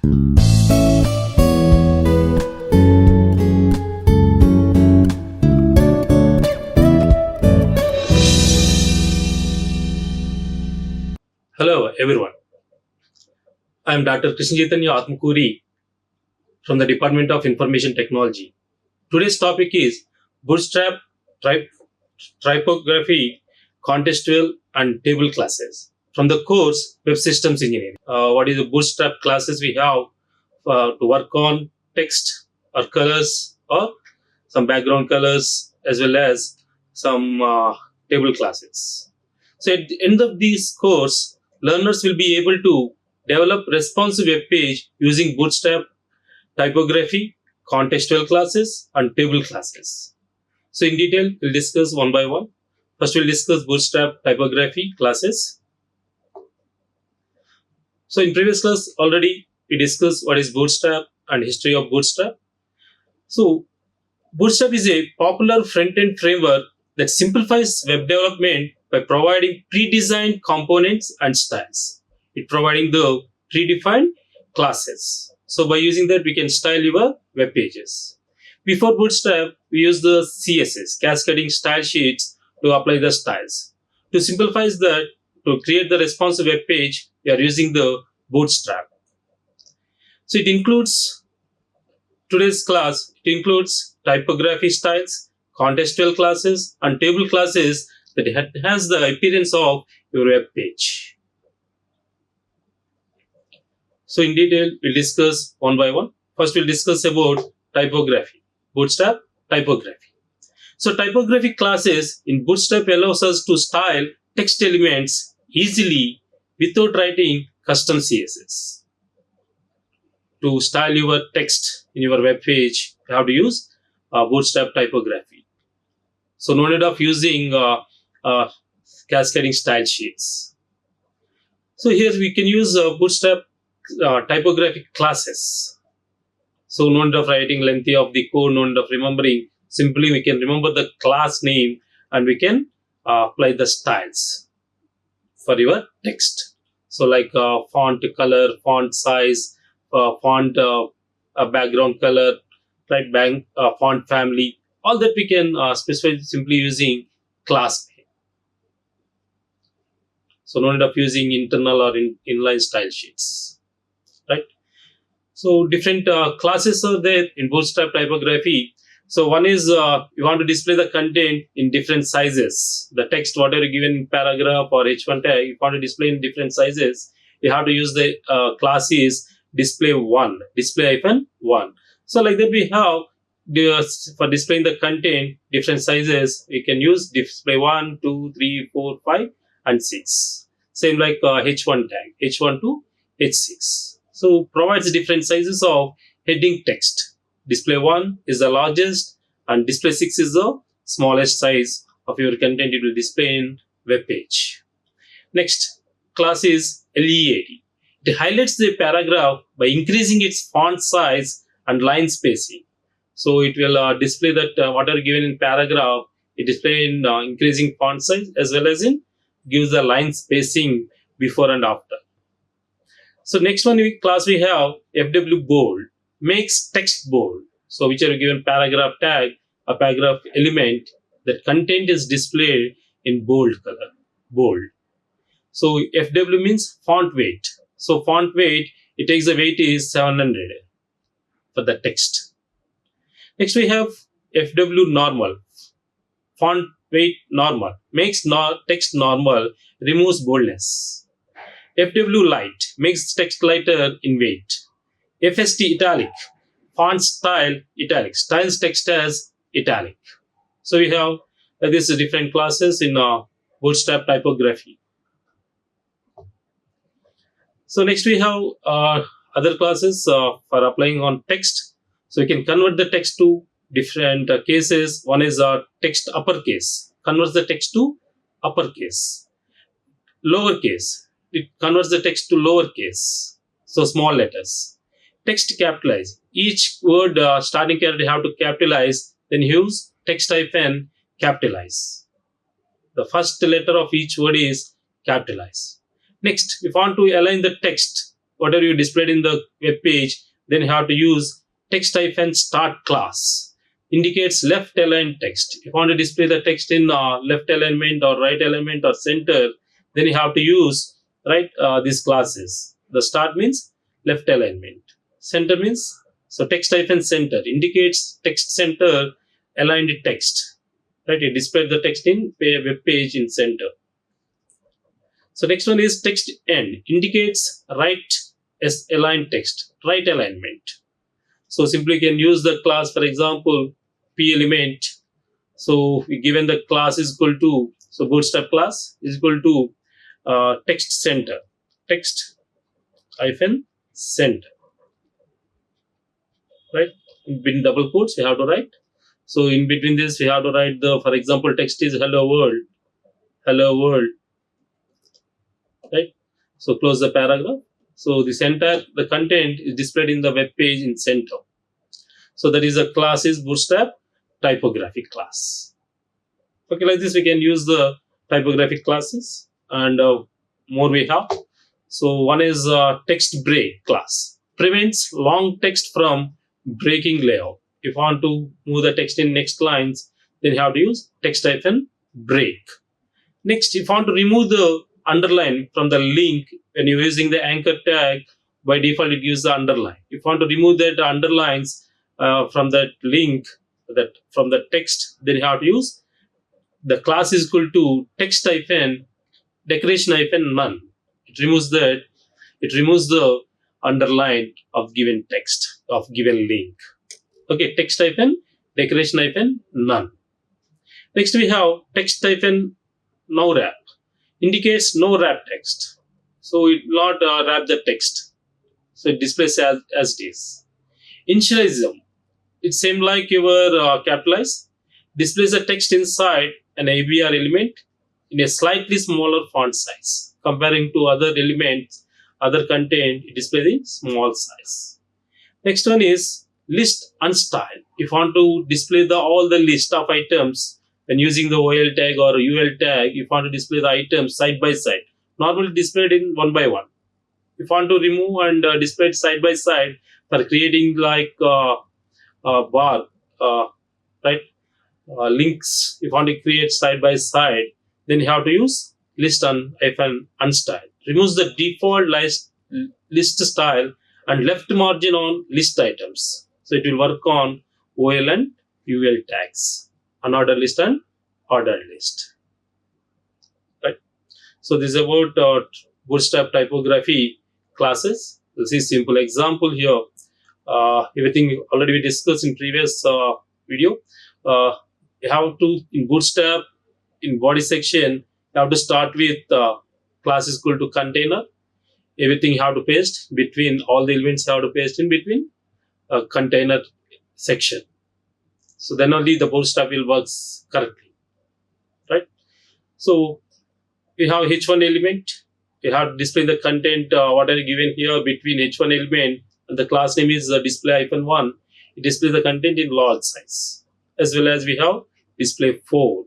Hello everyone. I am Dr. Krishna Chaitanya from the Department of Information Technology. Today's topic is Bootstrap Typography, Contextual and Table Classes from the course Web Systems Engineering. What is the Bootstrap classes we have to work on text or colors or some background colors as well as some table classes. So at the end of this course, learners will be able to develop responsive web page using Bootstrap Typography, Contextual Classes, and Table Classes. So in detail, we'll discuss one by one. First, we'll discuss Bootstrap Typography Classes. So in previous class, already we discussed what is Bootstrap and history of Bootstrap. So Bootstrap is a popular front-end framework that simplifies web development by providing pre-designed components and styles. It providing the predefined classes. So by using that, we can style your web pages. Before Bootstrap, we use the CSS, cascading style sheets, to apply the styles. To simplify that, to create the responsive web page, we are using the Bootstrap. So it includes, today's class, it includes typography styles, contextual classes, and table classes that has the appearance of your web page. So in detail, we'll discuss one by one. First, we'll discuss about typography, Bootstrap Typography. So typography classes in Bootstrap allows us to style text elements easily without writing custom CSS. To style your text in your web page, you have to use Bootstrap Typography. So no need of using cascading style sheets. So here we can use Bootstrap typographic classes. So no need of writing lengthy of the code, no need of remembering. Simply we can remember the class name and we can apply the styles for your text. So like font color, font size, font background color, right, font family. All that we can specify simply using class name. So no need of using internal or inline style sheets, right? So different classes are there in Bootstrap Typography. So one is you want to display the content in different sizes. The text, whatever given in paragraph or H1 tag, you want to display in different sizes. You have to use the class is display1, display-1. So like that we have for displaying the content, different sizes, we can use display 1, 2, 3, 4, 5, and 6. Same like H1 tag, H1 to H6. So provides different sizes of heading text. Display 1 is the largest and display 6 is the smallest size of your content it will display in web page. Next class is LEAD. It highlights the paragraph by increasing its font size and line spacing. So it will display that whatever given in paragraph, it display in increasing font size as well as in gives the line spacing before and after. So next one class we have FW bold, makes text bold. So whichever given paragraph tag, a paragraph element, that content is displayed in bold color, bold. So FW means font weight. So font weight, it takes the weight is 700 for the text. Next we have FW normal, font weight normal, makes text normal, removes boldness. FW light, makes text lighter in weight. FST italic, font style italic, styles text as italic. So we have these different classes in Bootstrap Typography. So next we have other classes for applying on text. So we can convert the text to different cases. One is text uppercase, converts the text to uppercase. Lowercase, it converts the text to lowercase, so small letters. Text capitalize, each word starting character you have to capitalize, then use text hyphen capitalize. The first letter of each word is capitalized. Next, if you want to align the text, whatever you displayed in the web page, then you have to use text-start class. Indicates left aligned text. If you want to display the text in left alignment or right alignment or center, then you have to use these classes. The start means left alignment. Center means text-center indicates text center aligned text. It displays the text in web page in center. So next one is text end indicates right as aligned text, right alignment. So simply can use the class, for example, p element. So we given the class is equal to, so bootstrap class is equal to text center, text hyphen center, right? In between double quotes we have to write. So in between this we have to write the, for example, text is hello world, right? So close the paragraph. So the content is displayed in the web page in center. So that is a class is Bootstrap Typography class. Okay, like this we can use the typographic classes, and more we have. So one is text break class. Prevents long text from breaking layout. If you want to move the text in next lines, then you have to use text-break. Next, if you want to remove the underline from the link, when you're using the anchor tag, by default it gives the underline. If you want to remove that underlines from that link, from the text, then you have to use the class is equal to text decoration none. It removes the underline of given text of given link. Okay, text decoration none. Next we have text no wrap. Indicates no wrap text. So it will not wrap the text. So it displays as it is. Initialism. It's same like your capitalize. Displays the text inside an IARE element in a slightly smaller font size. Comparing to other elements, other content, it displays in small size. Next one is list unstyled. If you want to display all the list of items when using the OL tag or UL tag, if you want to display the items side by side, normally displayed in one by one. If you want to remove and display it side by side for creating like bar, links, if you want to create side by side, then you have to use list unstyled. Removes the default list style and left margin on list items. So it will work on OL and UL tags, unordered list and ordered list. Right. So this is about Bootstrap typography classes. This is simple example here. Everything already we discussed in previous video. You have to, in Bootstrap, in body section, you have to start with class is equal to container. Everything you have to paste between all the elements, you have to paste in between a container section. So then only the Bootstrap will work correctly, right? So we have H1 element. You have to display the content what are given here between H1 element and the class name is display-1. It displays the content in large size, as well as we have display 4.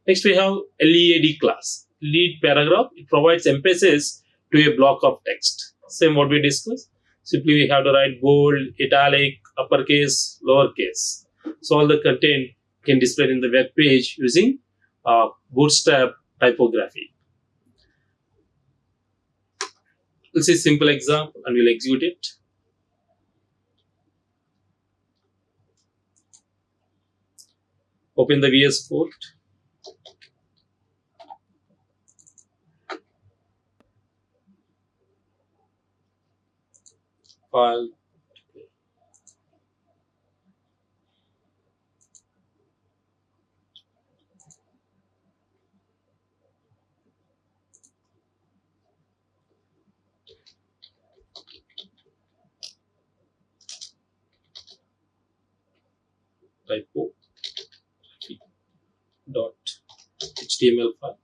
Next we have LEAD class, lead paragraph. It provides emphasis to a block of text. Same what we discussed. Simply we have to write bold, italic, uppercase, lowercase. So all the content can display in the web page using Bootstrap typography. This is a simple example and we'll execute it. Open the VS Code. File. Typo dot HTML file.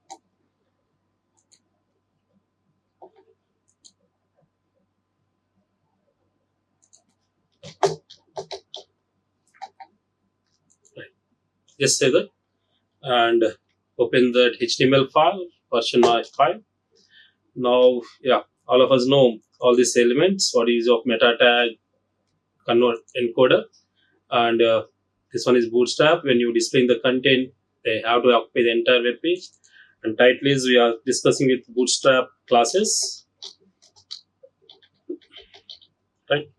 Right. Just say that and open that HTML file, version 5. Now, yeah, all of us know all these elements, what is of meta tag, convert encoder, and this one is Bootstrap. When you display the content, they have to occupy the entire web page. And title is we are discussing with Bootstrap classes, right?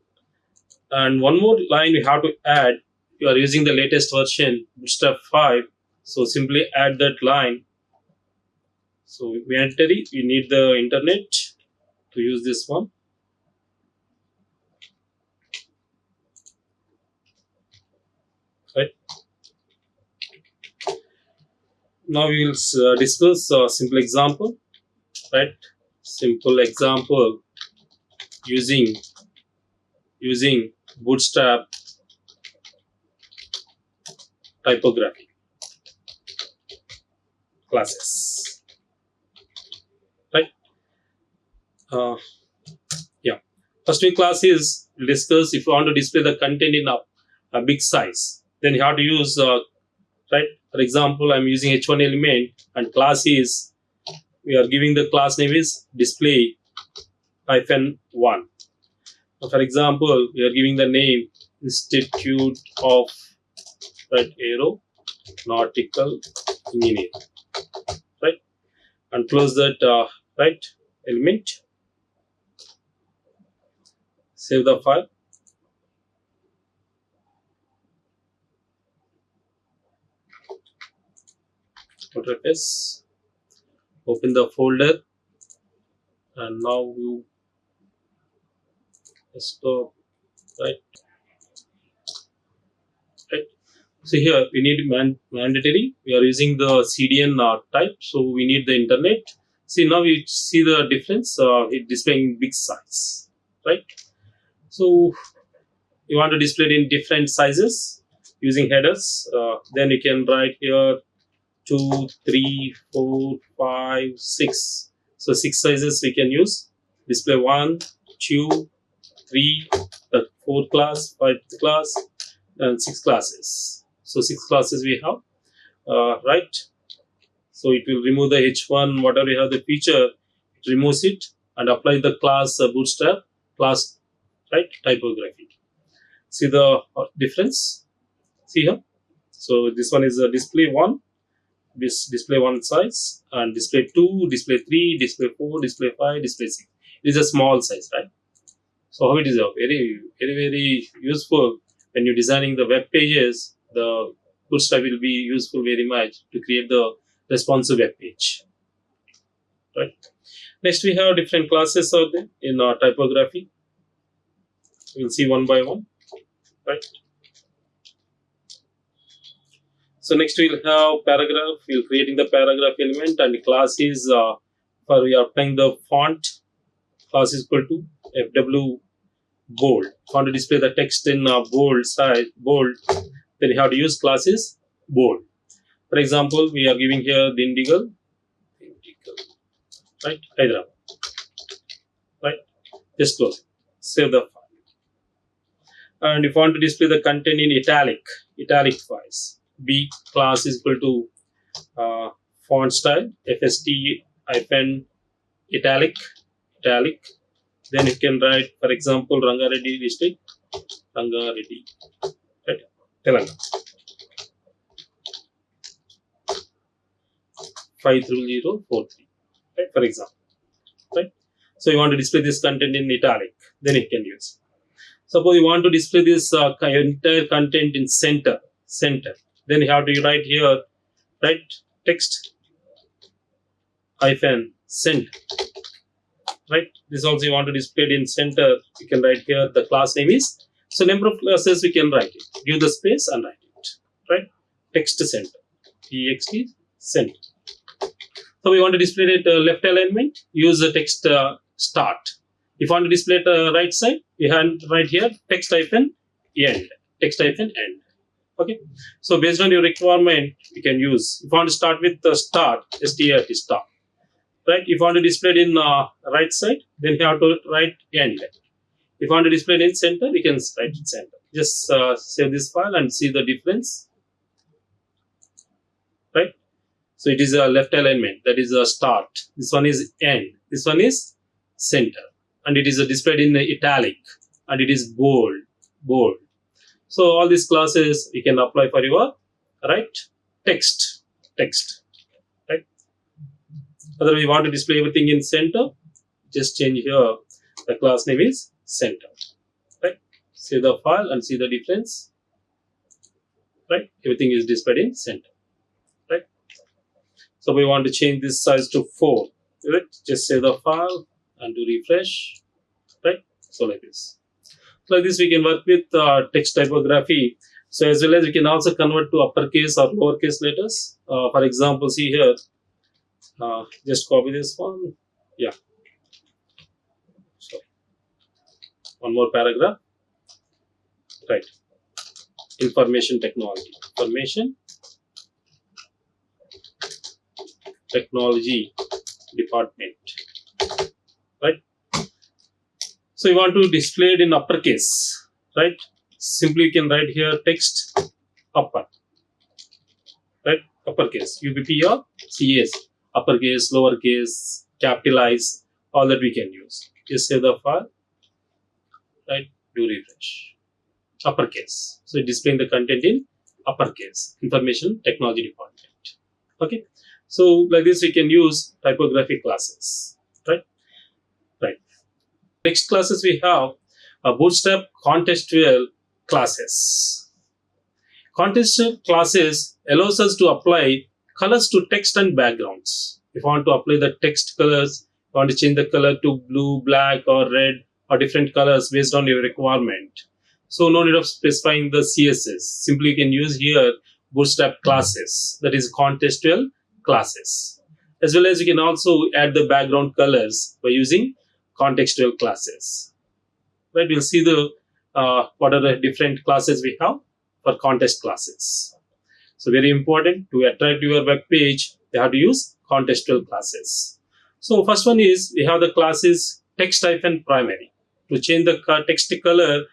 And one more line we have to add. You are using the latest version, Bootstrap 5, so simply add that line. So mandatory, you need the internet to use this one. Right. Now we will discuss a simple example. Right. Simple example using Bootstrap Typography classes. Right. Yeah. First week class is discuss if you want to display the content in a big size. Then you have to use right. For example, I'm using h1 element and class is we are giving the class name is display -1. For example, we are giving the name Institute of Aeronautical Engineering, right? And close that right element. Save the file. Ctrl S. Open the folder, and now you stop. Right. So here we need mandatory. We are using the CDN type, so we need the internet. See, now we see the difference. It displaying big size, right? So you want to display it in different sizes using headers. Then you can write here 2, 3, 4, 5, 6. So 6 sizes we can use. Display 1, 2, 3, the 4th class, 5th class, and 6 classes. So 6 classes we have, right? So it will remove the h1, whatever we have the feature, it removes it and apply the class Bootstrap class, right? Typography. See the difference? See here. So this one is display 1, this display 1 size, and display 2, display 3, display 4, display 5, display 6. It is a small size, right? So how it is very useful when you're designing the web pages. The Bootstrap will be useful very much to create the responsive web page. Right. Next, we have different classes out there in typography. We'll see one by one. Right. So next we'll have paragraph. We're creating the paragraph element, and the class is for we are applying the font. Class is equal to FW bold. If you want to display the text in bold size, bold, then you have to use classes bold. For example, we are giving here the Indigo, right? Hyderabad, right? Just close it. Save the file. And if you want to display the content in italic files, B class is equal to font style, FST hyphen italic. Then you can write, for example, Rangareddy district, Rangareddy, right? Telangana. 53043, right? For example, right? So you want to display this content in italic, then you can use. Suppose you want to display this entire content in center, then you have to write here, right? Text hyphen center, right? This also you want to display it in center. You can write here the class name is. So number of classes we can write it. Give the space and write it, right? Text center, text center. So we want to display it left alignment. Use the text start. If you want to display it right side, you can write here text hyphen end. Okay. So based on your requirement, you can use. If you want to start with the start, start, right? If you want to display it in right side, then you have to write end. If you want to display it in center, we can write it center. Just save this file and see the difference, right? So it is a left alignment, that is a start. This one is end. This one is center, and it is displayed in italic, and it is bold. So all these classes you can apply for your text, right? Otherwise, you want to display everything in center, just change here. The class name is center, right? See the file and see the difference, right? Everything is displayed in center, right? So we want to change this size to 4, right? Just save the file and do refresh, right? So like this. Like this, we can work with text typography. So as well as we can also convert to uppercase or lowercase letters. For example, see here, just copy this one. Yeah. So one more paragraph, right? Information technology department, right? So you want to display it in uppercase, right? Simply you can write here text upper, right? Uppercase, UPP or CS, uppercase, lowercase, capitalize, all that we can use. Just save the file, right? Do refresh. Uppercase. So displaying the content in uppercase, information technology department. Okay. So like this, we can use typography classes, right? Right. Next classes we have Bootstrap Contextual Classes. Contextual classes allows us to apply colors to text and backgrounds. If you want to apply the text colors, you want to change the color to blue, black, or red, or different colors based on your requirement. So no need of specifying the CSS. Simply you can use here Bootstrap classes, that is contextual classes. As well as you can also add the background colors by using contextual classes. Right, we'll see the what are the different classes we have for context classes. So very important, to attract your web page, you have to use contextual classes. So first one is we have the classes text-primary. To change the text color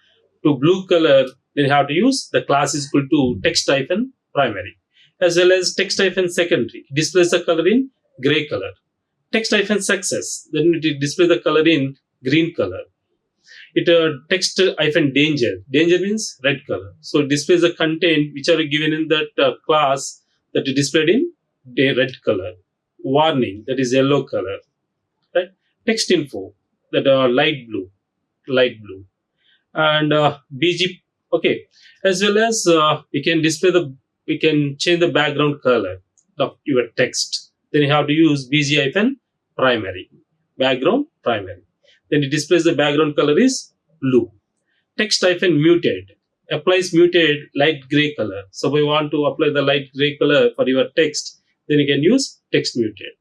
to blue color, then you have to use the class is equal to text-primary. As well as text-secondary, displays the color in gray color. Text-success, then it displays the color in green color. It text-danger. Danger means red color. So it displays the content which are given in that class that is displayed in red color. Warning, that is yellow color. Right? Text info, that are light blue. And BG, okay. As well as we can change the background color of your text. Then you have to use BG-primary, background primary. Then it displays the background color is blue. Text-muted applies muted light gray color. So we want to apply the light gray color for your text, then you can use text muted.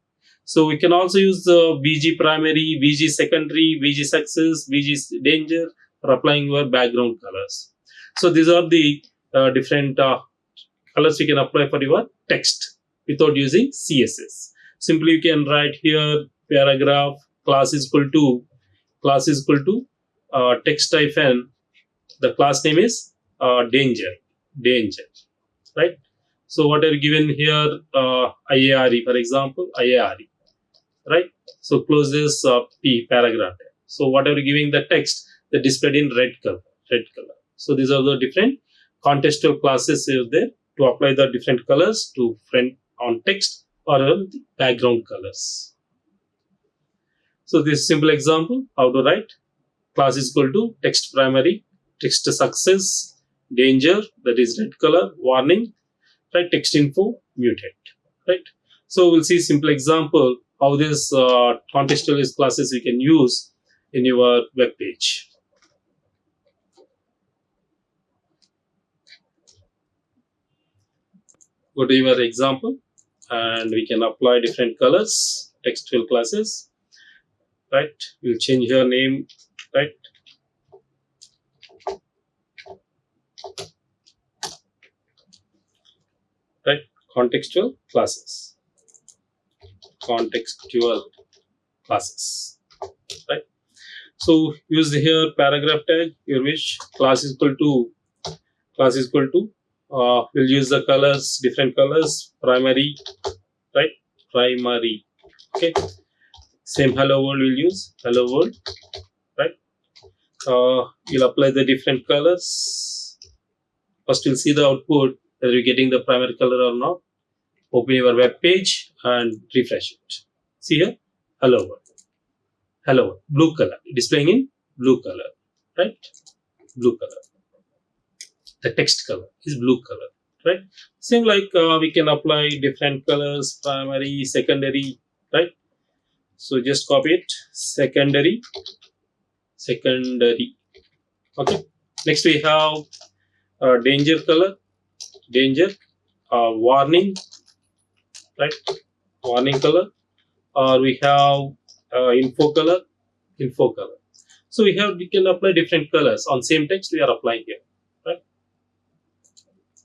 So we can also use the BG primary, BG secondary, BG success, BG danger for applying your background colors. So these are the different colors you can apply for your text without using CSS. Simply you can write here paragraph class is equal to text hyphen, the class name is danger, right? So what are given here, IARE, for example, IARE, right? So close this P paragraph. So whatever giving the text, the displayed in red color. So these are the different contextual classes there to apply the different colors to front on text or the background colors. So this simple example, how to write class is equal to text primary, text success, danger, that is red color, warning, right? Text info, muted, right? So we'll see simple example how this contextual classes we can use in your web page. Go to your example and we can apply different colors, textual classes, right? We'll change your name, right? Right, contextual classes, right? So use here paragraph tag, your wish, class is equal to, we'll use the colors, different colors, primary, right? Okay. Same hello world we'll use, hello world, You'll apply the different colors. First, you'll see the output, whether you're getting the primary color or not. Open your web page and refresh it. See here, hello world. Hello world, blue color, displaying in blue color, right? Blue color. The text color is blue color, right? Same like we can apply different colors, primary, secondary, right? So just copy it, secondary, secondary. Okay. Next we have danger color, danger, warning, right? Warning color, or we have info color, info color. So we can apply different colors on same text. We are applying here, right?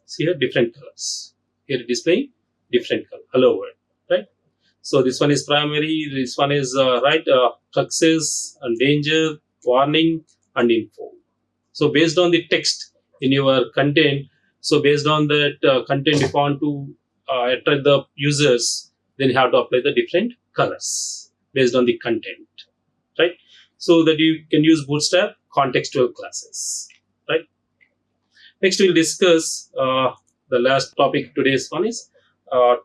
See here different colors. Here displaying different color. Hello world, right? So this one is primary. This one is success and danger, warning and info. So based on the text in your content, so based on that content, if you want to attract the users, then you have to apply the different colors based on the content, right? So that you can use Bootstrap contextual classes, right? Next, we'll discuss the last topic. Today's one is uh,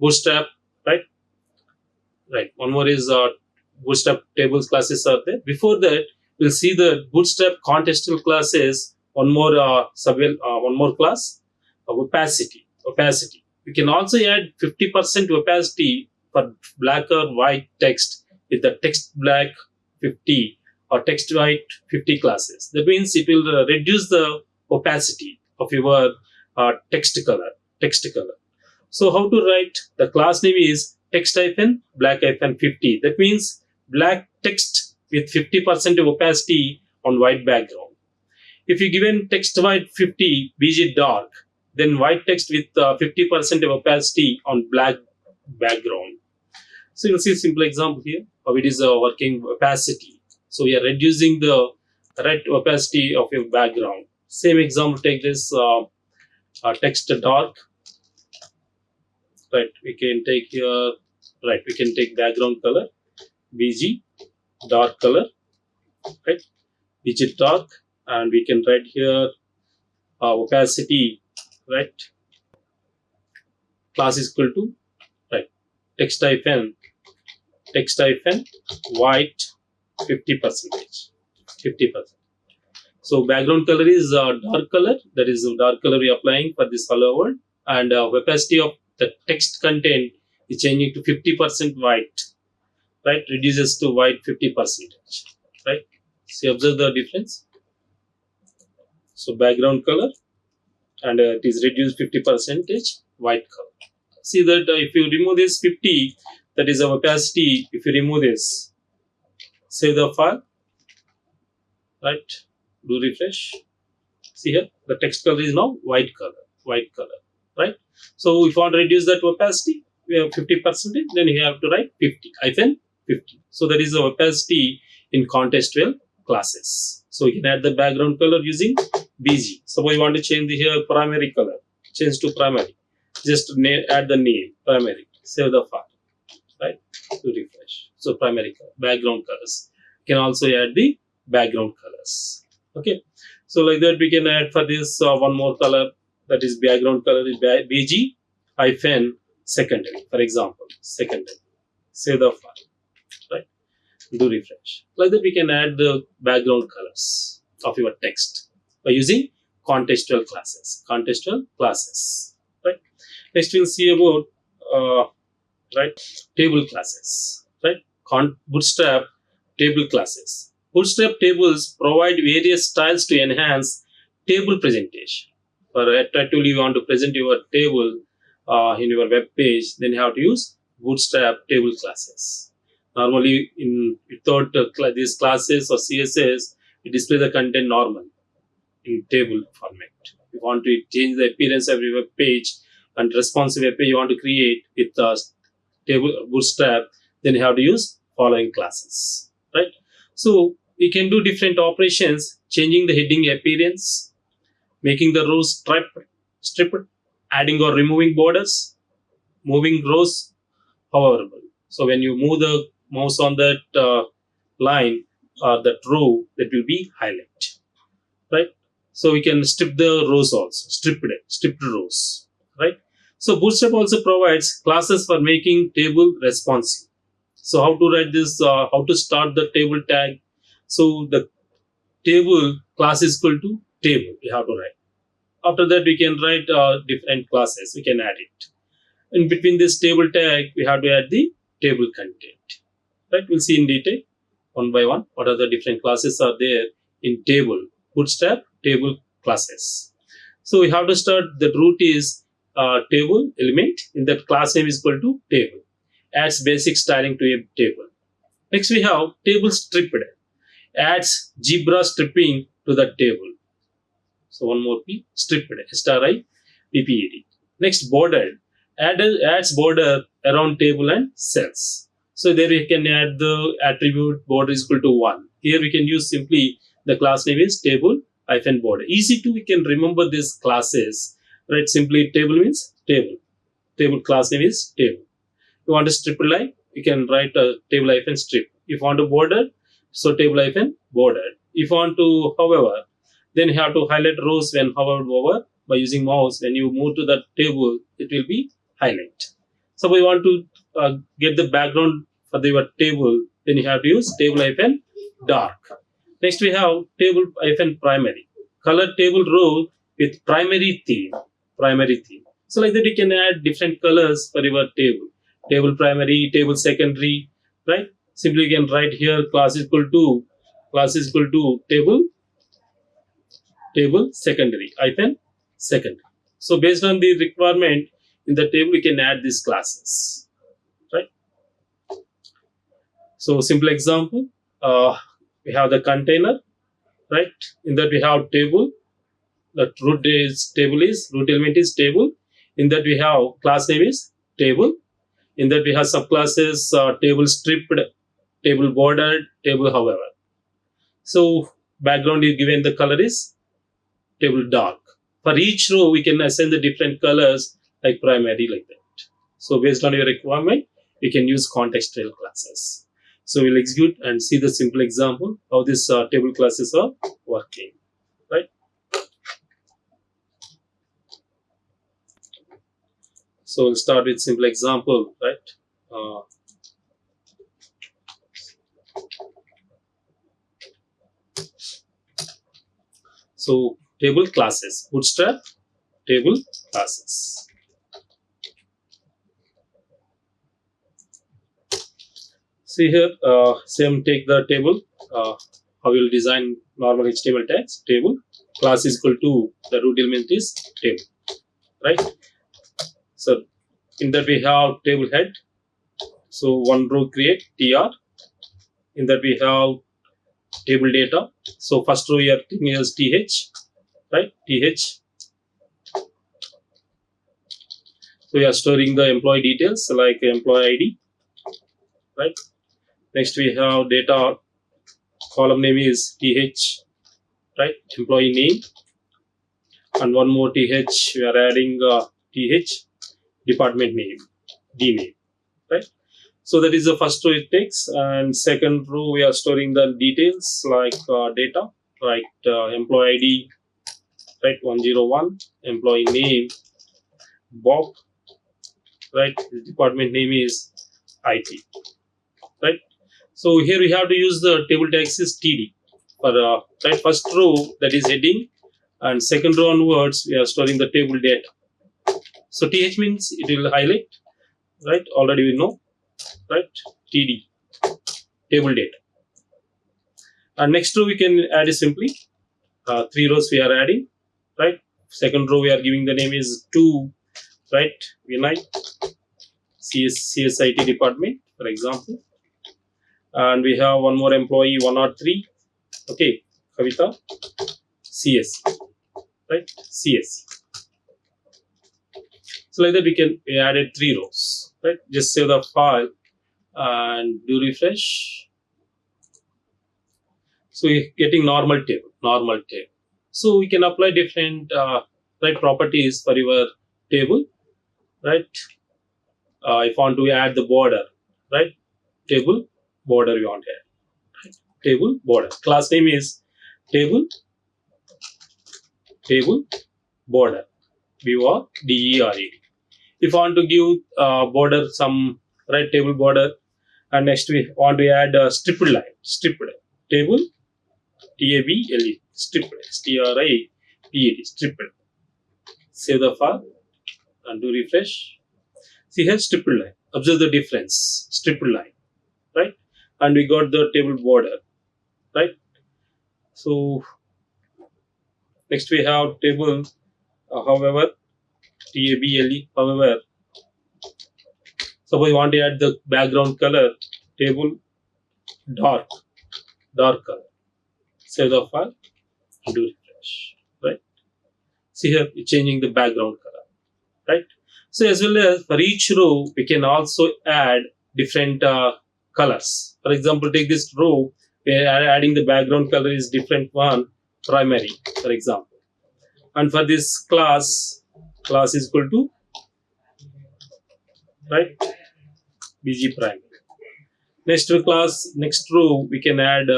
Bootstrap, right? Right. One more is Bootstrap tables classes are there. Before that, we'll see the Bootstrap contextual classes. One more one more class, opacity. Opacity. We can also add 50% opacity for black or white text with the text black 50 or text white 50 classes. That means it will reduce the opacity of your text color. Text color. So how to write? The class name is text black 50. That means black text with 50% of opacity on white background. If you given text white 50 BG dark, then white text with 50% of opacity on black background. So you'll see a simple example here how it is working opacity. So we are reducing the red opacity of your background. Same example, take this text dark. Right, we can take here, right, we can take background color, BG, dark color, right, BG dark, and we can write here opacity, right, class is equal to, right, text white 50%, 50%. So background color is dark color, that is dark color we are applying for this hello world, and opacity of the text content is changing to 50% white, right? Reduces to white 50%, right? See, observe the difference. So background color, and it is reduced 50% white color. See that if you remove this 50, that is the opacity. If you remove this, save the file, right? Do refresh. See here, the text color is now white color, right? So if you want to reduce that opacity, we have 50%, then you have to write 50, 50. So that is the opacity in contextual classes. So we can add the background color using BG. Suppose you want to change the here primary color, change to primary. Just add the name, primary, save the file, right? To refresh. So primary color, background colors. You can also add the background colors. Okay. So like that we can add for this one more color, that is background color is BG hyphen secondary, for example, secondary. Save the file, right? Do refresh. Like that we can add the background colors of your text by using contextual classes. Contextual classes, right? Next we'll see about right, table classes, right? Bootstrap table classes. Bootstrap tables provide various styles to enhance table presentation. For attractively you want to present your table in your web page, then you have to use Bootstrap table classes. Normally, without these classes or CSS, it displays the content normal in table format. If you want to change the appearance of your web page and responsive web page you want to create with table Bootstrap, then you have to use following classes, right? So we can do different operations, changing the heading appearance, making the rows stripped, adding or removing borders, moving rows hoverable. So when you move the mouse on that line, that row that will be highlighted, right? So we can strip the rows also, stripped rows, right? So Bootstrap also provides classes for making table responsive. So how to write this? How to start the table tag? So the table class is equal to table. We have to write. After that, we can write different classes. We can add it. In between this table tag, we have to add the table content. Right? We'll see in detail one by one what are the different classes are there in table. Bootstrap table classes. So we have to start. The root is table element. In that class name is equal to table. Adds basic styling to a table. Next we have table stripped. Adds zebra stripping to the table. So one more P, stripped, S-T-R-I-P-P-E-D. Next, bordered. Adds border around table and cells. So there we can add the attribute border is equal to 1. Here we can use simply the class name is table hyphen border. Easy to we can remember these classes. Right? Simply table means table. Table class name is table. You want a strip line, you can write a table hyphen strip. If you want to border, so table hyphen border. If you want to, however, then you have to highlight rows when hovered over by using mouse. When you move to the table, it will be highlight. So we want to get the background for your table, then you have to use table hyphen dark. Next we have table hyphen primary. Color table row with primary theme. Primary theme. So like that you can add different colors for your table. Table primary, table secondary, right? Simply you can write here class is equal to table secondary hyphen secondary. So based on the requirement in the table, we can add these classes, right? So simple example, we have the container, right? In that we have table. The root element is table. In that we have class name is table. In that we have subclasses table stripped, table bordered, table however. So background is given the color is table dark. For each row, we can assign the different colors like primary like that. So based on your requirement, we can use contextual classes. So we'll execute and see the simple example how these table classes are working, right? So we'll start with simple example, right? So table classes, Bootstrap table classes. See here, same take the table, how you will design normal HTML tags, table, class is equal to the root element is table, right? So in that we have table head, so one row create tr, in that we have table data, so first row here is th, right, th. So we are storing the employee details like employee ID, right? Next we have data, column name is th, right, employee name, and one more th, we are adding th, department name, d name, right? So that is the first row it takes, and second row we are storing the details like data, right, employee ID, right, 101, employee name, Bob, right, his department name is IT, right. So here we have to use the table tags is TD for right, first row that is heading, and second row onwards we are storing the table data. So TH means it will highlight, right, already we know, right, TD, table data. And next row we can add is simply 3 rows we are adding, right. Second row we are giving the name is 2, right, Vinay, CSIT department, for example. And we have one more employee 103, okay, Kavita, CS, right, CS. So like that we added 3 rows, right. Just save the file and do refresh. So we're getting normal table. So we can apply different right properties for your table, right. If I want to add the border, right, table border you want to add. Right? table border. Class name is table border. BORDER. If I want to give border some right table border, and next we want to add a stripped line. Table TABLE stripped STRIPPED stripped. Save the file and do refresh. See here stripped line. Observe the difference. Stripped line, right? And we got the table border, right? So next we have table, however, TABLE. However, suppose we want to add the background color, table dark color. Save the file and do refresh, right? See here, it's changing the background color, right? So as well as for each row, we can also add different colors. For example, take this row, we are adding the background color is different one, primary, for example. And for this class is equal to, right, BG primary. Next row, we can add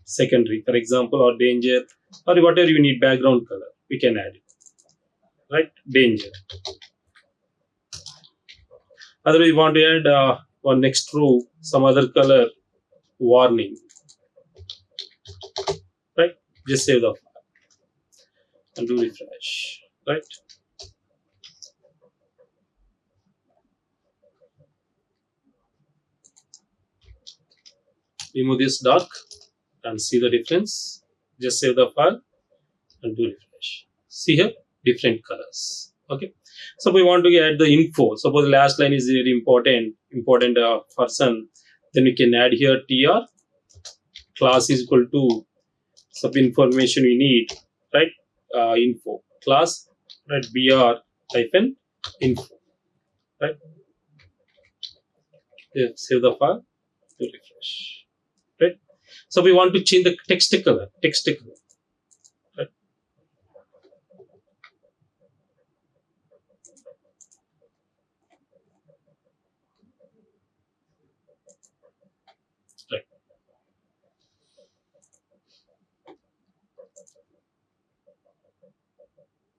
secondary, for example, or danger, or whatever you need background color, we can add it, right? Danger. Otherwise, we want to add one next row some other color, warning, right? Just save the file and do refresh, right? Remove this dark and see the difference. Just save the file and do refresh. See here, different colors. Okay. So we want to add the info. Suppose the last line is very important person. Then we can add here tr. Class is equal to some information we need, right? Info class, right? br hyphen info, right? Save the file to refresh, right? So we want to change the text color, right? Right.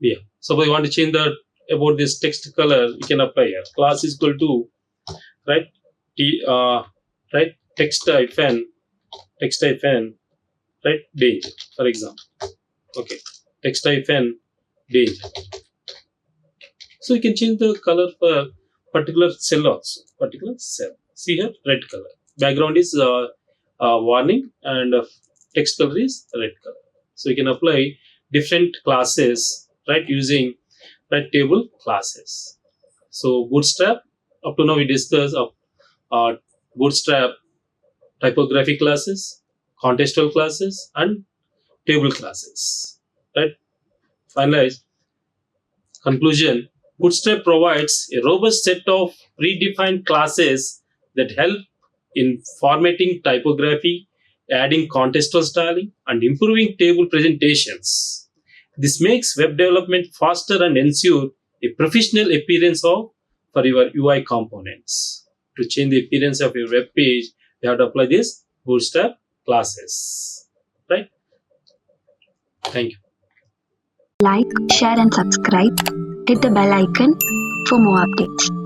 Yeah. So we want to change about this text color. We can apply here. Class is equal to, right? Right? Text hyphen, right? Danger, for example. Okay. Text hyphen danger. So you can change the color for particular cell also. See here, red color. Background is warning, and text color is red color. So you can apply different classes, right, using right table classes. So Bootstrap, up to now we discussed Bootstrap Typography Classes, Contextual Classes, and Table Classes. Right. Finalize. Conclusion. Bootstrap provides a robust set of predefined classes that help in formatting typography, adding contextual styling, and improving table presentations. This makes web development faster and ensure a professional appearance for your UI components. To change the appearance of your web page, you have to apply this Bootstrap classes. Right? Thank you. Like, share and subscribe. Hit the bell icon for more updates.